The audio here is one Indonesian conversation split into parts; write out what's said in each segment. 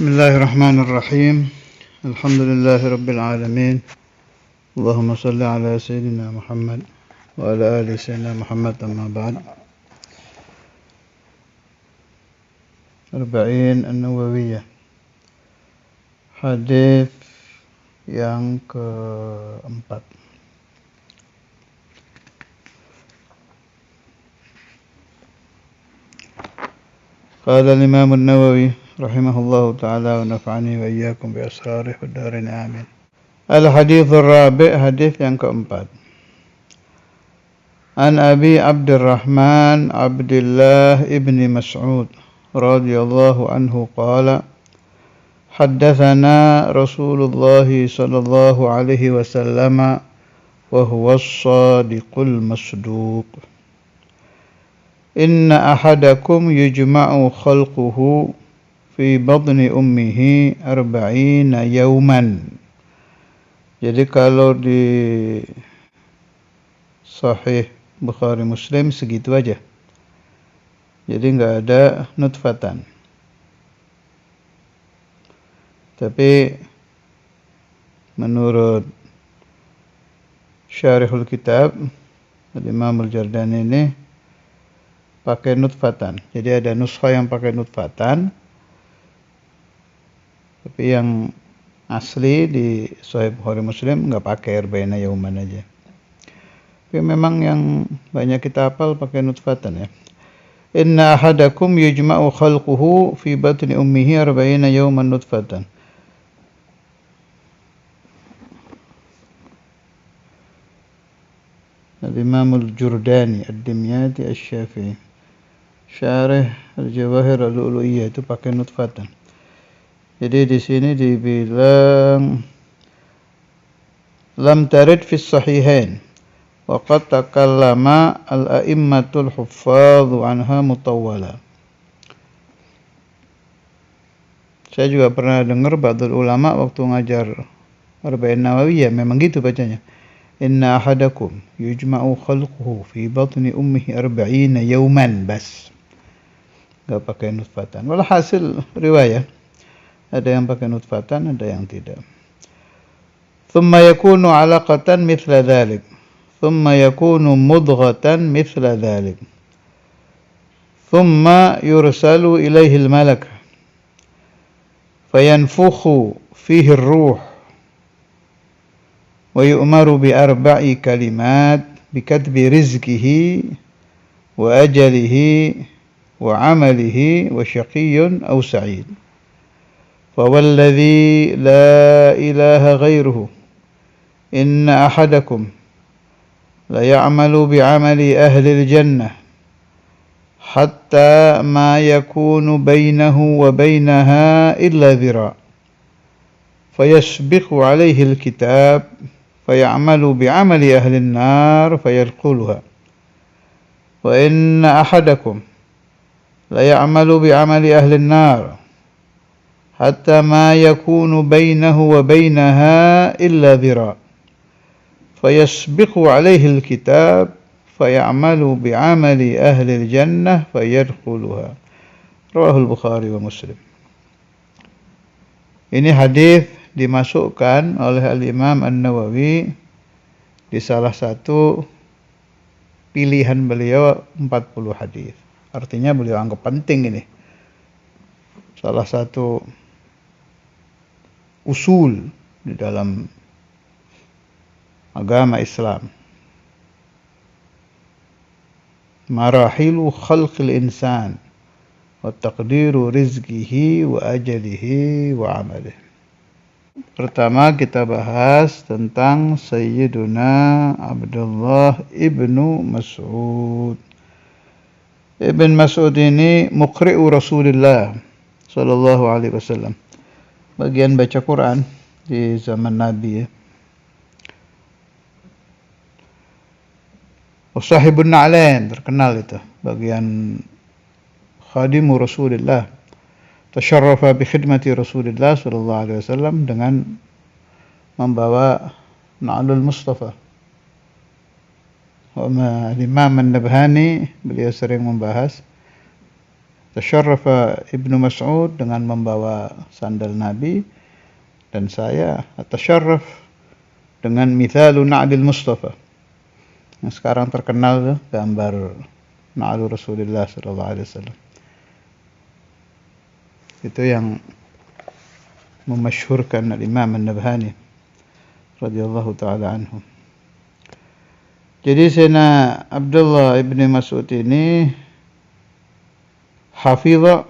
Bismillahirrahmanirrahim. Alhamdulillahi rabbil alamin. Allahumma salli ala sayyidina Muhammad wa ala ali sayyidina Muhammad, amma ba'd. Arba'in An-Nawawiyah. Hadis yang keempat. Qala al-Imam An-Nawawi rahimahullahu ta'ala wa nafa'ani wa iyyakum bi asrarih wa darin amin. Al-hadithur rabi', hadis yang keempat. An Abi Abdurrahman Abdullah ibn Mas'ud radhiyallahu anhu qala haddatsana Rasulullah sallallahu alaihi wasallam wa huwa as-sadiqul masduq. Inna ahadakum yujma'u khalquhu fi batni ummihi 40 yawman. Jadi kalau di Sahih Bukhari Muslim segitu aja. Jadi enggak ada nutfatan. Tapi menurut Syarihul Kitab Imam Al-Jardani ini pakai nutfatan. Jadi ada nuskha yang pakai nutfatan. Tapi yang asli di Sahih Bukhari Muslim enggak pakai arba'ina yauman aja. Tapi memang yang banyak kita hafal pakai nutfatan ya. Inna ahadakum yujma'u khalquhu fi batni ummihi 40 yawman nutfatan. Al-Imam Al-Jurdani Ad-Dimyati Asy-Syafi'i Syarih Al-Jawahir Al-Lu'lu'iyah itu pakai nutfatan. Jadi di sini dibilang lam tarid fi sahihain wa qad takallama al-a'immatul huffadhu anha mutawwala. Saya juga pernah dengar ba'dul ulama waktu ngajar Arba'in Nawawiyah memang gitu bacanya. Inna ahadakum yujma'u khalquhu fi batni ummihi 40 yawman bas. Enggak pakai nutfatan. Walhasil riwayah ada yang pakai nutfatan, ada yang tidak. Thumma yakunu 'alaqatan mithla dhalik. Thumma yakunu mudghatan mithla dhalik. Thumma yursalu ilaihi al-malak. Fayanfukhu fihi ar-ruh. Wa yu'maru bi arba'i kalimat bikatbi rizqihi wa ajalihi wa 'amalihi wa syaqiyyun aw sa'id. فوالذي لا إله غيره إن أحدكم ليعمل بعمل أهل الجنة حتى ما يكون بينه وبينها إلا ذراع فيسبق عليه الكتاب فيعمل بعمل أهل النار فيدخلها وإن أحدكم ليعمل بعمل أهل النار حتى ما يكون بينه وبينها إلا ذراع فيسبق عليه الكتاب فيعمل بعمل أهل الجنة فيدخلها. رواه البخاري ومسلم. Ini hadis dimasukkan oleh Al-Imam An-Nawawi di salah satu pilihan beliau 40 hadis. Artinya beliau anggap penting ini. Salah satu usul di dalam agama Islam. Marahilu khalqil insan wa taqdiru rizqihi wa ajalihi wa amalihi. Pertama kita bahas tentang Sayyiduna Abdullah ibnu Mas'ud. Ibn Mas'ud ini muqri'u Rasulullah sallallahu alaihi wasallam. Bagian baca Quran di zaman Nabi ya. Sahibun Na'lain terkenal itu, bagian khadimu Rasulullah. Tasyarrafa bi khidmati Rasulullah sallallahu alaihi wasallam dengan membawa Na'lul Mustafa. Imam An-Nabhani beliau sering membahas Tasyarrafa Ibnu Mas'ud dengan membawa sandal Nabi, dan saya atasyarraf dengan mithalu na'lil Mustafa. Yang sekarang terkenal gambar na'lu Rasulullah sallallahu alaihi wasallam. Itu yang memasyhurkan al-Imam An-Nabhani radhiyallahu taala anhu. Jadi Sayyidina Abdullah ibn Mas'ud ini hafidha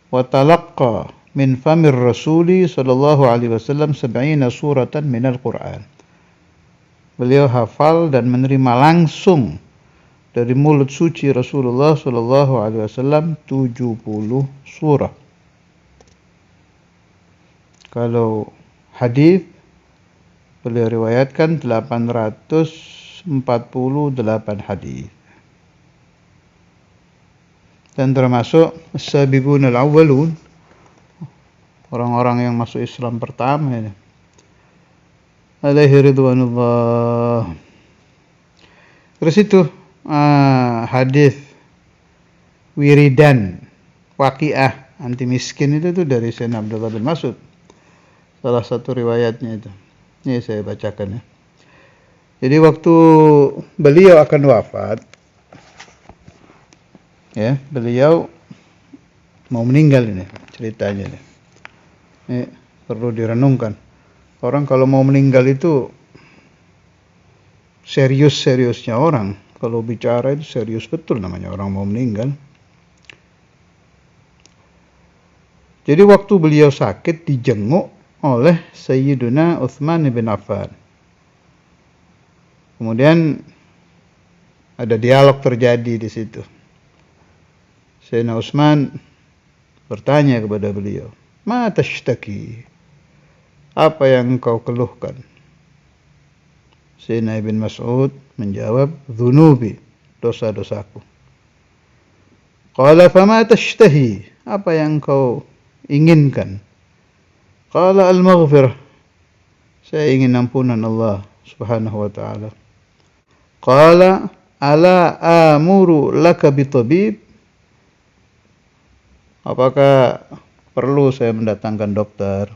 wa talaqqa min famir Rasuli sallallahu alaihi wasallam 70 suratan minal Qur'an. Beliau hafal dan menerima langsung dari mulut suci Rasulullah sallallahu alaihi wasallam 70 surah. Kalau hadis beliau riwayatkan 848 hadis. Dan termasuk as-sabiqun al-awwalun, orang-orang yang masuk Islam pertama ini. Alaihi ridwanullah. Terus itu hadis wiridan waqiah anti miskin itu tuh dari Sayyidina Abdullah bin Mas'ud. Salah satu riwayatnya itu. Ini saya bacakan ya. Jadi waktu beliau akan wafat, ya, beliau mau meninggal ini ceritanya ini. Ini perlu direnungkan. Orang kalau mau meninggal itu serius-seriusnya orang. Kalau bicara itu serius betul namanya orang mau meninggal. Jadi waktu beliau sakit dijenguk oleh Sayyiduna Utsman bin Affan. Kemudian ada dialog terjadi di situ. Sayyidina Utsman bertanya kepada beliau, "Ma tashtaki?" Apa yang engkau keluhkan? Sayyidina Ibn Mas'ud menjawab, "Dzunubi, dosa-dosaku." Qala fama tashtahi? Apa yang engkau inginkan? Qala al-maghfirah. Saya ingin ampunan Allah Subhanahu wa taala. Qala ala amuru laka bitabib? Apakah perlu saya mendatangkan dokter?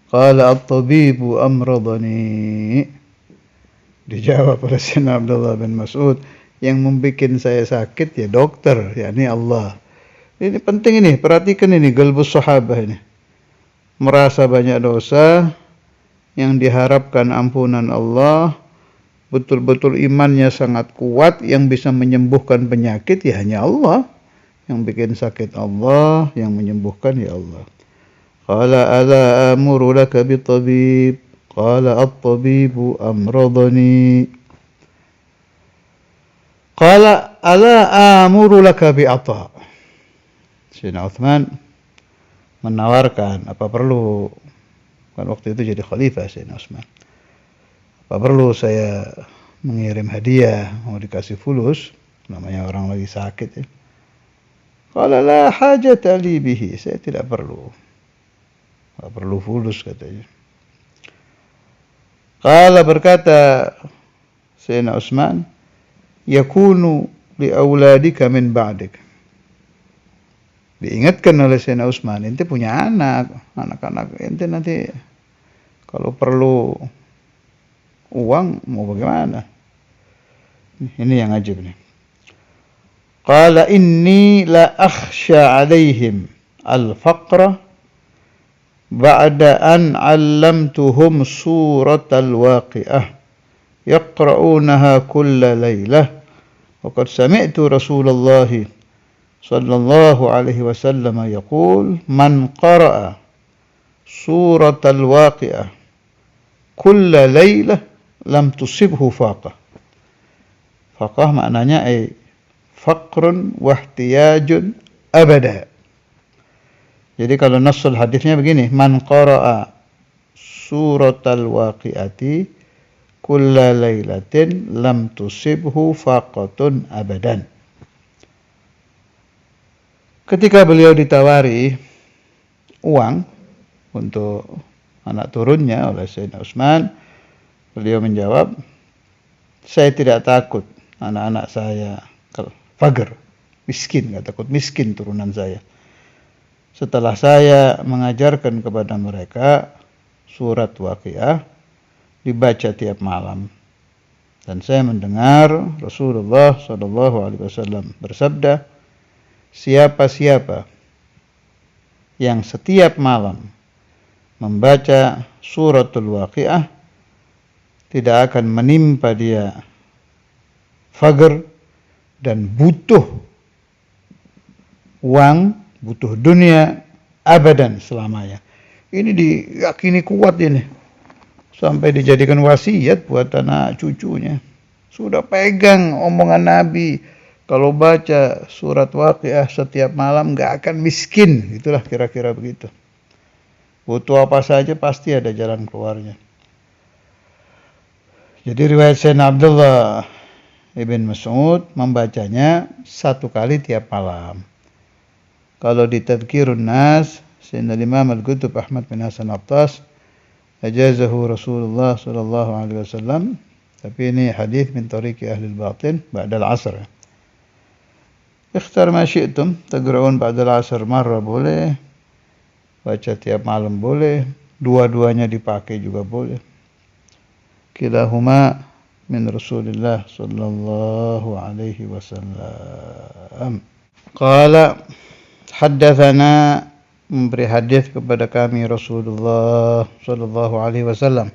Qala at-tabibu amradani. Dijawab oleh Sayyidina Abdullah bin Mas'ud, yang membuat saya sakit ya dokter, yakni Allah. Ini penting ini, perhatikan ini qalbus sahabah ini. Merasa banyak dosa, yang diharapkan ampunan Allah, betul-betul imannya sangat kuat, yang bisa menyembuhkan penyakit ya hanya Allah. Yang bikin sakit Allah, yang menyembuhkan ya Allah. Qala ala amuru laka bitabib? Qala at-tabibu amradani. Qala ala amuru laka bi'ata? Sayyidina Utsman menawarkan, apa perlu, kan waktu itu jadi khalifah Sayyidina Utsman, apa perlu saya mengirim hadiah, mau dikasih fulus, namanya orang lagi sakit ya. Qala la hajata li bihi, saya tidak perlu fulus katanya. Qala, berkata Sayyidina Utsman, yakunu li auladika min ba'dik. Diingatkan oleh Sayyidina Utsman, ente punya anak-anak ente nanti kalau perlu uang mau bagaimana? Ini yang ajib nih. Qala inni la akhsha alaihim al-faqra ba'da an 'allamtuhum suratal waqi'ah yaqra'unaha kulla laylah wa qad sami'tu Rasulullah sallallahu alaihi wasallam yaqul man qara'a suratal waqi'ah kulla laylah lam tusibhu faqah. Faqah maknanya faqrun wahtiyajun abada. Jadi kalau nasul hadisnya begini, man qara'a suratal waqi'ati kulla lailatin lam tusibhu faqatun abadan. Ketika beliau ditawari uang untuk anak turunnya oleh Sayyidina Utsman, beliau menjawab, saya tidak takut anak-anak saya faqr. miskin, nggak takut miskin turunan saya. Setelah saya mengajarkan kepada mereka surat Waqiah dibaca tiap malam. Dan saya mendengar Rasulullah SAW bersabda, siapa-siapa yang setiap malam membaca suratul Waqiah, tidak akan menimpa dia faqr dan butuh uang, butuh dunia abadan selamanya. Ini diyakini kuat ini. Sampai dijadikan wasiat buat anak cucunya. Sudah pegang omongan Nabi. Kalau baca surat Waqiah setiap malam gak akan miskin. Itulah kira-kira begitu. Butuh apa saja pasti ada jalan keluarnya. Jadi riwayat Sayyidina Abdullah ibn Mas'ud membacanya 1 kali tiap malam. Kalau di Tadhkirun Nas, Sayyidina Imam Al-Qutb Ahmad bin Hasan Attas ajazahu Rasulullah sallallahu alaihi wasallam, tapi ini hadis min tariqi ahli al-batin ba'da al-'asr. Ikhtar ma syi'tum, taqra'un ba'da al-'asr marra boleh, baca tiap malam boleh, dua-duanya dipakai juga boleh. Kilahuma min Rasulillah sallallahu alaihi wasallam. Qala haddatsana, memberi hadis kepada kami Rasulullah sallallahu alaihi wasallam.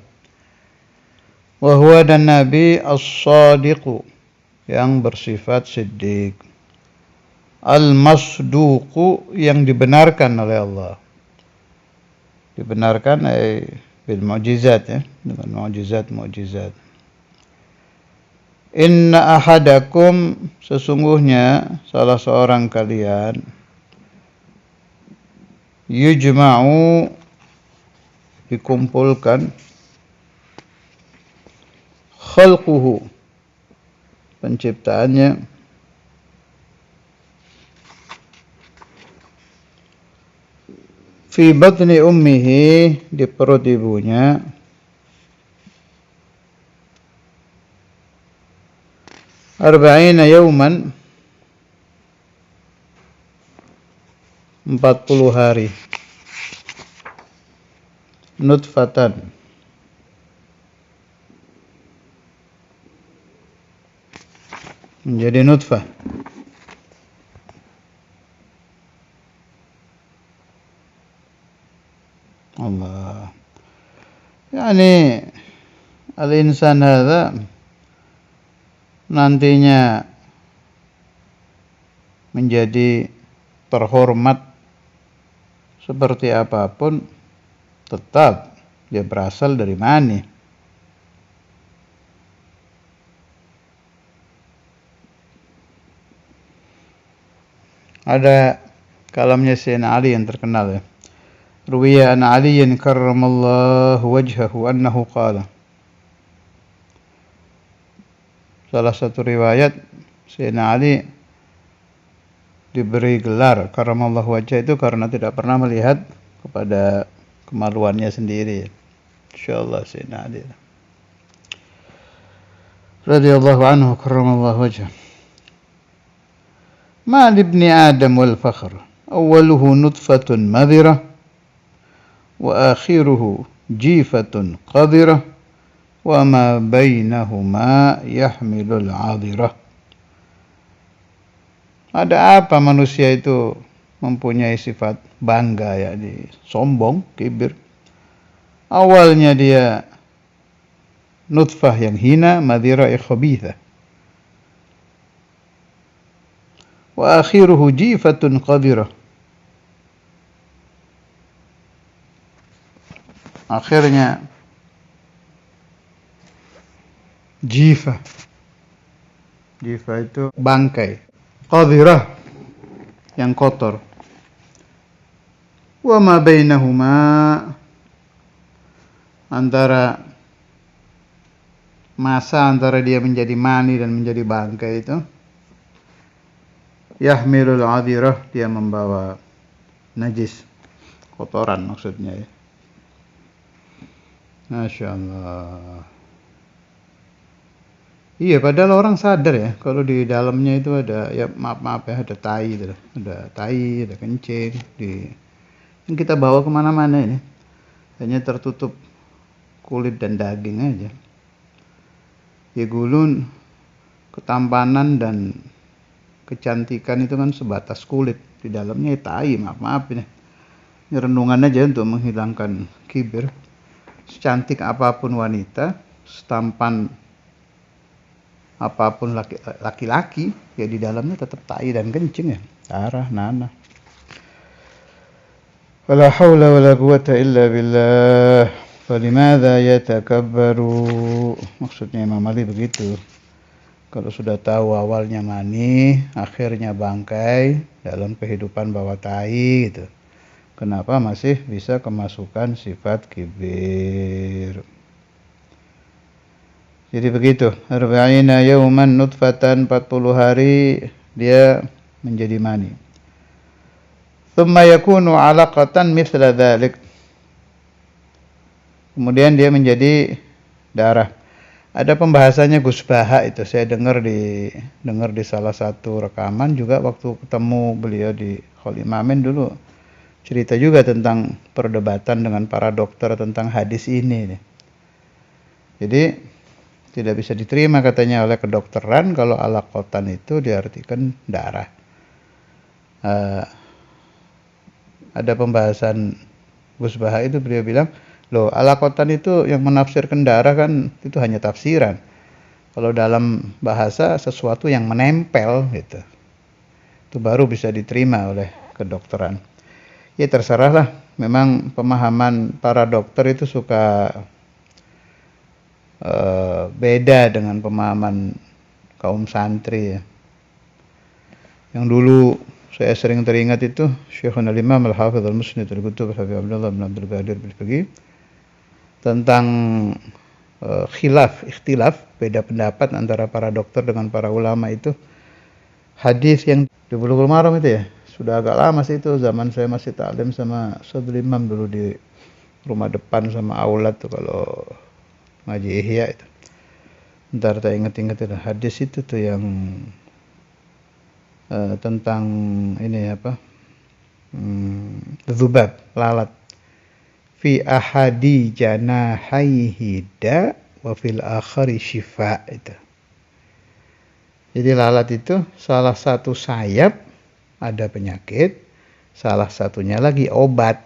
Wa huwa, dan Nabi as-sadiqu, yang bersifat siddiq, al-masduqu, yang dibenarkan oleh Allah. Dibenarkan bil mu'jizat, ya, dengan mu'jizat. Inna ahadakum, sesungguhnya salah seorang kalian, yujma'u, dikumpulkan, khalquhu, penciptaannya, fi batni ummihi, di perut ibunya, arba'ina yawman, 40 hari, nutfatan, menjadi nutfah. Allah. Yani al-insan hadza nantinya menjadi terhormat seperti apapun, tetap dia berasal dari mani. Ada kalamnya Sayyidina Ali yang terkenal, ya. Ruwiya an Aliyin karramallahu wajhahu annahu qala. Salah satu riwayat, Sayyidina Ali diberi gelar karramallahu wajhah itu karena tidak pernah melihat kepada kemaluannya sendiri. Insyaallah Sayyidina Ali radhiyallahu anhu karramallahu wajhah. Ma libni Adam wal fakhr, awwaluhu nutfatun madhirah wa akhiruhu jifatun qadirah wa ma bainahuma yahmilul 'adhirah. Ada apa manusia itu mempunyai sifat bangga, yakni sombong, kibir. Awalnya dia nutfah yang hina, madhirah khabithah. Wa akhiruhu jifatun qadirah. Akhirnya jifa. Jifa itu bangkai. Qadirah, yang kotor. Wa ma bainahuma, masa antara dia menjadi mani dan menjadi bangkai itu, yahmilul 'adhirah, dia membawa najis, kotoran maksudnya, ya. Masya Allah. Iya, padahal orang sadar ya kalau di dalamnya itu ada ya maaf ya ada tai gitu, ada tai, ada kencing yang kita bawa kemana-mana ini hanya tertutup kulit dan daging aja. Ya gulun ketampanan dan kecantikan itu kan sebatas kulit, di dalamnya ya tai, maaf ini. Ini renungan aja untuk menghilangkan kibir. Secantik apapun wanita, setampan apapun laki-laki, ya di dalamnya tetap tai dan kencing ya, darah, nanah. Wala haula wala quwata illa billah. Falimada yatakabbaru. Maksudnya Imam Ali begitu. Kalau sudah tahu awalnya mani, akhirnya bangkai dalam kehidupan bawah tai gitu. Kenapa masih bisa kemasukan sifat kibir? Jadi begitu, arba'ina yauman nutfatan, 40 hari dia menjadi mani. Thumma yakunu 'alaqatan mithla dzalik. Kemudian dia menjadi darah. Ada pembahasannya Gus Baha itu, saya dengar di salah satu rekaman juga waktu ketemu beliau di Khalil Mamen dulu. Cerita juga tentang perdebatan dengan para dokter tentang hadis ini. Jadi tidak bisa diterima katanya oleh kedokteran kalau alaqatan itu diartikan darah. Ada pembahasan Gus Baha itu, beliau bilang, loh, alaqatan itu yang menafsirkan darah kan itu hanya tafsiran. Kalau dalam bahasa sesuatu yang menempel gitu, itu baru bisa diterima oleh kedokteran. Ya terserahlah, memang pemahaman para dokter itu suka beda dengan pemahaman kaum santri ya. Yang dulu saya sering teringat itu Syekhuna al-Imam al-Hafidh al-Musnid al-Qutub Habib Abdullah bin Abdul Qadir Bilfaqih tentang ikhtilaf, beda pendapat antara para dokter dengan para ulama itu. Hadis yang di Bulughul Maram itu ya, sudah agak lama sih itu, zaman saya masih taklim sama Saudul Imam dulu di rumah depan sama aulad tuh kalau ngaji Ihya itu. Ntar tak inget-inget itu hadis itu tuh yang tentang ini apa, dzubab, lalat, fi ahadi janahaihi da wa fil akhari syifa itu. Jadi lalat itu salah satu sayap ada penyakit, salah satunya lagi obat.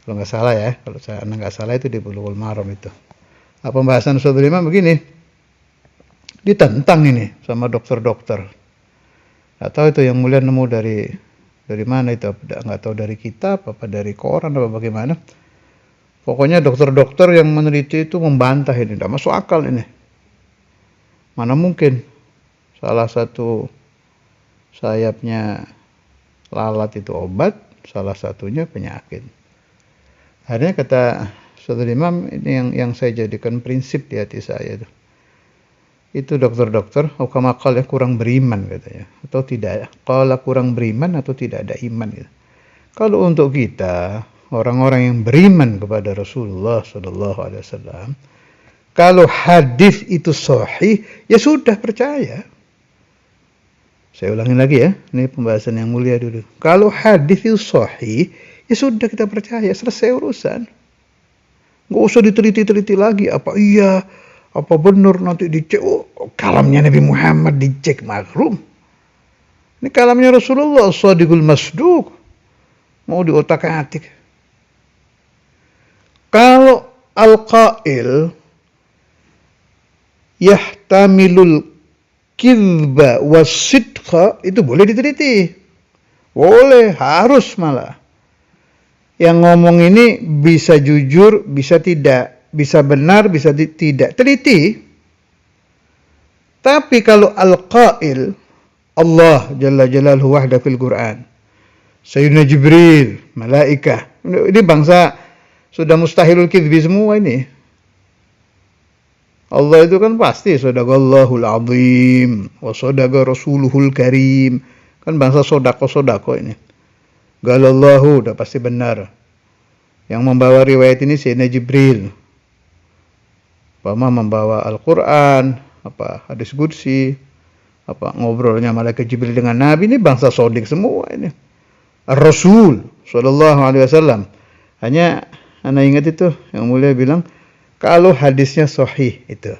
Kalau nggak salah ya, kalau saya nggak salah itu di Bulughul Maram itu. Nah, pembahasan Ustaz Imam begini, ditentang ini sama dokter-dokter. Nggak tahu itu yang mulia nemu dari mana itu, nggak tahu dari kitab apa dari koran apa bagaimana. Pokoknya dokter-dokter yang meneliti itu membantah ini, tidak masuk akal ini. Mana mungkin salah satu sayapnya lalat itu obat, salah satunya penyakit. Akhirnya kata Saudara Imam, ini yang saya jadikan prinsip di hati saya itu dokter-dokter, kamakal ya, kurang beriman katanya, atau tidak ya, kalau kurang beriman atau tidak ada iman gitu. Kalau untuk kita orang-orang yang beriman kepada Rasulullah SAW, kalau hadis itu sahih ya sudah percaya. Saya ulangi lagi ya, ini pembahasan yang mulia dulu. Kalau hadis itu sahih ya sudah kita percaya, selesai urusan. Nggak usah diteliti-teliti lagi, apa iya, apa benar, nanti dicek, kalamnya Nabi Muhammad dicek makrum. Ini kalamnya Rasulullah Shadiqul Masduq, mau diotak-atik. Kalau al-qail yahtamilul kidba wasidqa, itu boleh diteliti. Boleh, harus malah. Yang ngomong ini bisa jujur, bisa tidak, bisa benar, bisa tidak, teliti. Tapi kalau al-qail Allah Jalla Jalaluhu wahda fil Quran, Sayyidina Jibril, malaikah, ini bangsa sudah mustahilul kidbi semua ini. Allah itu kan pasti sadaqallahul azim wa sadaqa rasuluhul karim, kan bangsa sodako ini. Galallahu udah pasti benar. Yang membawa riwayat ini Sayyidina Jibril. Umpama membawa Al-Quran, apa hadis qudsi, apa ngobrolnya malaikat Jibril dengan Nabi, ini bangsa sodik semua ini. Rasul sallallahu alaihi wasallam. Hanya ana ingat itu yang mulia bilang kalau hadisnya sahih itu.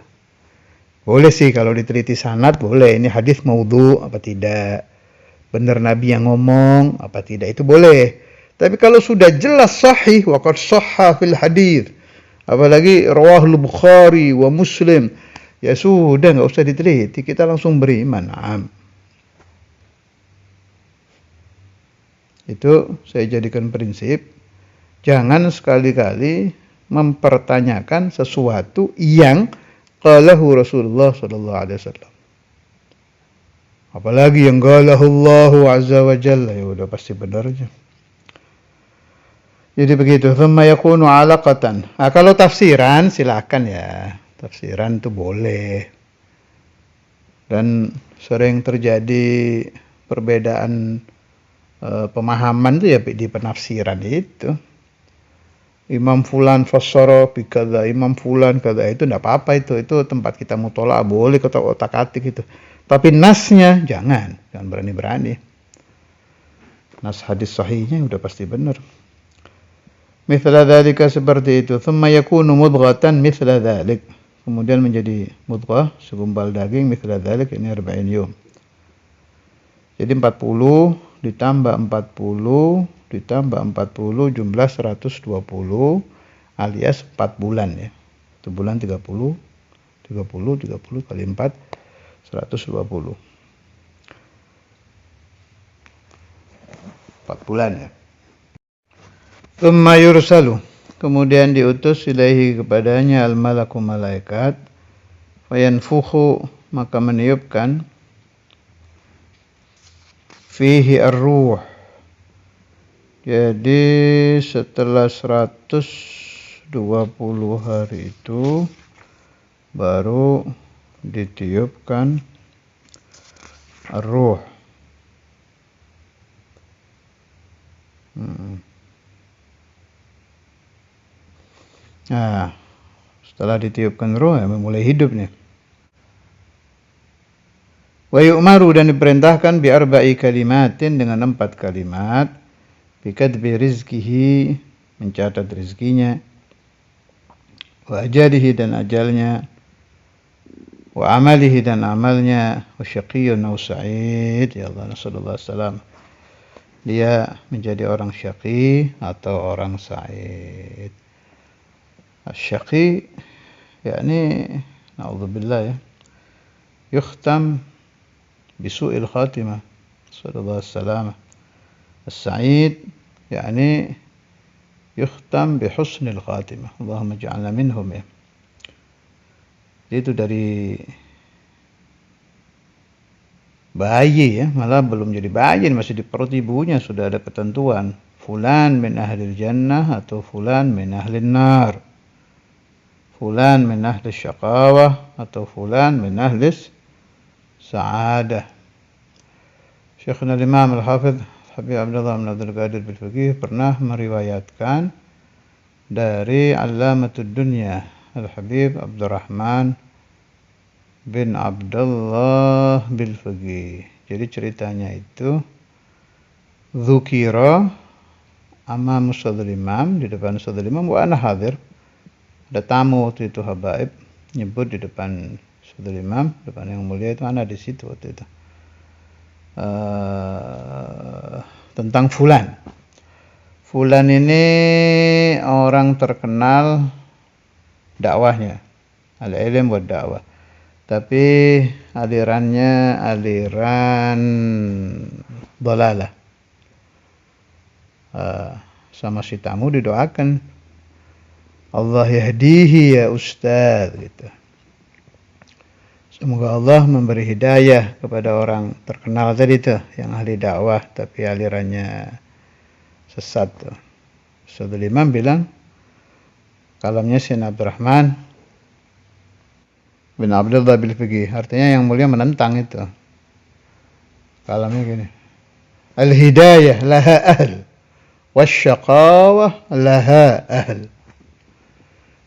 Boleh sih kalau diteliti sanad boleh, ini hadis maudhu apa tidak. Benar Nabi yang ngomong apa tidak itu boleh. Tapi kalau sudah jelas sahih waqad shahha fil hadis, apalagi rawahul Bukhari wa Muslim, ya sudah nggak usah diteliti, kita langsung beriman. Itu saya jadikan prinsip, jangan sekali-kali mempertanyakan sesuatu yang qalahu Rasulullah sallallahu alaihi wasallam. Apalagi yang qalahu Allah azza wa jalla, ya udah pasti benar aja. Jadi begitu, thumma yakunu 'alaqatan. Kalau tafsiran silakan ya. Tafsiran itu boleh. Dan sering terjadi perbedaan pemahaman itu ya di penafsiran itu. Imam fulan fassara bikadza, Imam fulan kada, itu enggak apa-apa itu tempat kita mutolaah, boleh kita otak-atik itu. Tapi nasnya jangan berani-berani. Nas hadis sahihnya udah pasti benar. Mithla dzalika seperti itu. Tsumma yakunu mudghatan mithla dzalik. Kemudian menjadi mudghah, segumpal daging mithla dzalik, ini 40 yom. Jadi 40 ditambah 40 ditambah 40 jumlah 120 alias 4 bulan ya. 1 bulan 30 kali 4 120. 4 bulan ya. Tsumma yursalu, kemudian diutus ilaihi kepadanya al-malaku malaikat, fayanfukhu, maka meniupkan, fihi ar-ruh. Jadi setelah 120 hari itu baru ditiupkan ar-ruh. Nah, setelah ditiupkan ruh ya mulai hidup nih. Wa yu'maru, dan diperintahkan bi arba'i kalimatin, dengan 4 kalimat, bi kadbi rizkihi, mencatat rizkinya, wa ajalihi, dan ajalnya, wa amalihi, dan amalnya, wa syaqiyyun aw sa'id, ya Allah, sallallahu alaihi wasallam, dia menjadi orang syaqi atau orang sa'id. Syaqi yakni na'udzubillah ya, yukhtam bisu'il khatimah, sallallahu alaihi wasallam. As-sa'id yakni yukhtam bihusnil khatimah, Allahumma ja'alna minhum ya. Itu dari bayi ya, malah belum jadi bayi, masih di perut ibunya sudah ada ketentuan, fulan min ahlil jannah atau fulan min ahlin nar, fulan min ahli syaqawah atau fulan min ahli sa'adah. Syekhna Imam Al-Hafidh Habib Abdullah bin Abdul Qadir Bil-Faqih pernah meriwayatkan dari Allamatud Dunya Al-Habib Abdurrahman bin Abdullah Bil-Faqih. Jadi ceritanya itu, dzukira amam Ustadzul Imam, di depan Ustadzul Imam, wa ana hadir, ada tamu waktu itu habaib, nyebut di depan Ustadzul Imam, depan yang mulia itu, ana di situ waktu itu, tentang fulan. Fulan ini orang terkenal dakwahnya, al-ilm wa dakwah, tapi alirannya aliran dhalalah. Sama si tamu didoakan, Allah yahdihi ya Ustaz, gitu. Semoga Allah memberi hidayah kepada orang terkenal tadi tuh, yang ahli dakwah tapi alirannya sesat tuh. Ustadzul Imam bilang, kalamnya Sayyidina Abdurrahman bin Abdullah Bil-Faqih, artinya yang mulia menentang itu. Kalamnya gini, al-hidayah laha ahl, wasyaqawah laha ahl.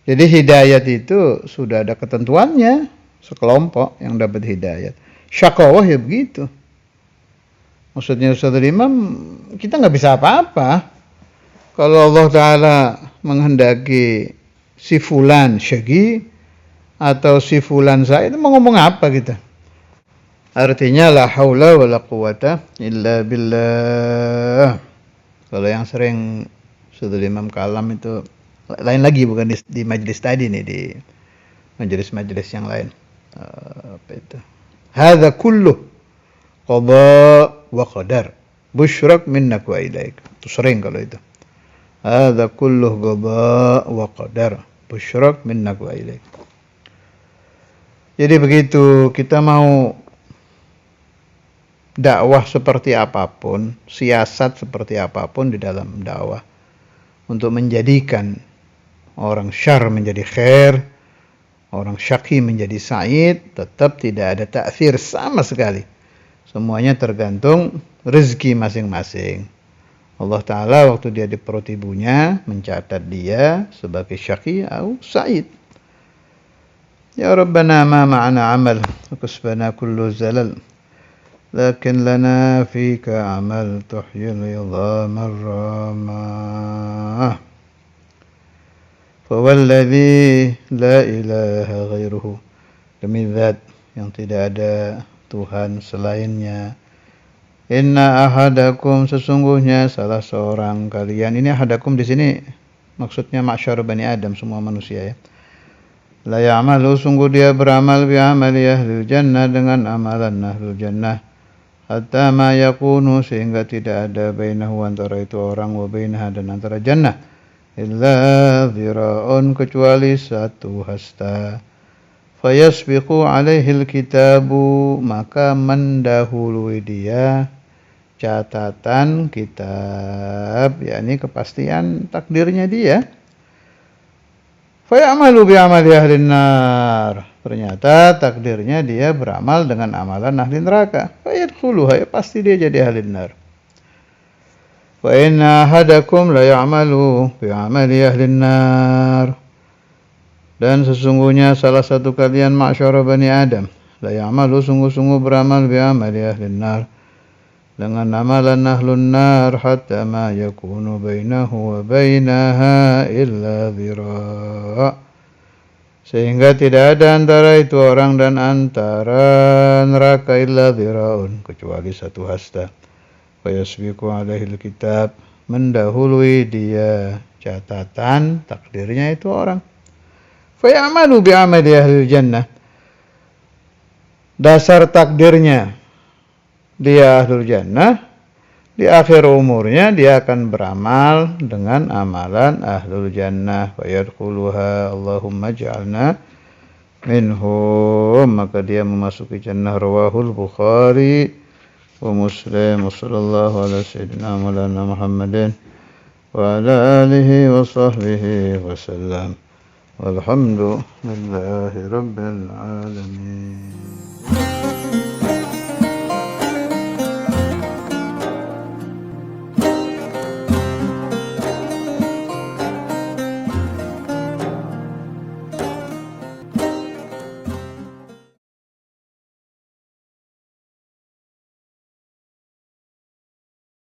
Jadi hidayat itu sudah ada ketentuannya, sekelompok yang dapat hidayat. Syakawah ya begitu. Maksudnya Ustadzul Imam, kita nggak bisa apa-apa. Kalau Allah Ta'ala menghendaki si fulan syagi atau si fulan saya, itu mau ngomong apa kita? Artinya la haula wa la quwata illa billah. Kalau yang sering Ustadzul Imam kalam itu lain lagi, bukan di majelis tadi nih, di majelis-majelis yang lain. Apa itu? Hadza kulluh qada wa qadar. Busyrak minnak wa ilaik. Itu sering kalau itu. Hadza kulluh qada wa qadar. Busyrak minnak wa ilaik. Jadi begitu kita mau dakwah seperti apapun, siasat seperti apapun di dalam dakwah, untuk menjadikan orang syar menjadi khair, orang syaqi menjadi sa'id, tetap tidak ada ta'thir sama sekali. Semuanya tergantung rezeki masing-masing. Allah Ta'ala waktu dia di perut ibunya mencatat dia sebagai syaqi atau sa'id. Ya Rabbana ma ma'ana amal, kusbana kullu zalal, lakin lana fika amal tuhyil idhamar ramah. Fawalladhi la ilaha ghairuhu, demi zat yang tidak ada Tuhan selainnya. Inna ahadakum, sesungguhnya salah seorang kalian. Ini ahadakum di sini maksudnya ma'syar bani Adam, semua manusia ya. La ya'malu, sungguh dia beramal bi amali ahlul jannah, dengan amalan ahlul jannah. Hatta ma yakunu, sehingga tidak ada bainahu, antara itu orang, wa bainaha, dan antara jannah, illa dhira'un, kecuali satu hasta. Fayasbiqu alaihil kitabu, maka mendahului dia catatan kitab, yakni kepastian takdirnya dia. Fayamalu bi amali ahlin nar, ternyata takdirnya dia beramal dengan amalan ahli neraka. Fayadkhuluha, ya pasti dia jadi ahli nar. Wa inna ahadakum la ya'malu bi amali ahlin nar, dan sesungguhnya salah satu kalian ma'syara bani Adam, la ya'malu, sungguh-sungguh beramal bi amali ahlin nar, dengan amalan ahlun nar, hatta ma yakunu bainahu wa bainaha illa dhira', sehingga tidak ada antara itu orang dan antara neraka illa dhira'un, kecuali satu hasta. Wa yasbiqu alaihil kitab, mendahului dia catatan takdirnya itu orang. Fayamalu bi'amali ahlil jannah, dasar takdirnya dia ahlul jannah, di akhir umurnya dia akan beramal dengan amalan ahlul jannah. Fayadkhuluha, Allahumma ja'alna minhum, maka dia memasuki jannah. Rawahul Bukhari wa Muslim. Wassallallahu ala sayyidina maulana Muhammadin wa ala alihi wa sahbihi wa sallam. Walhamdulillahi rabbil alamin.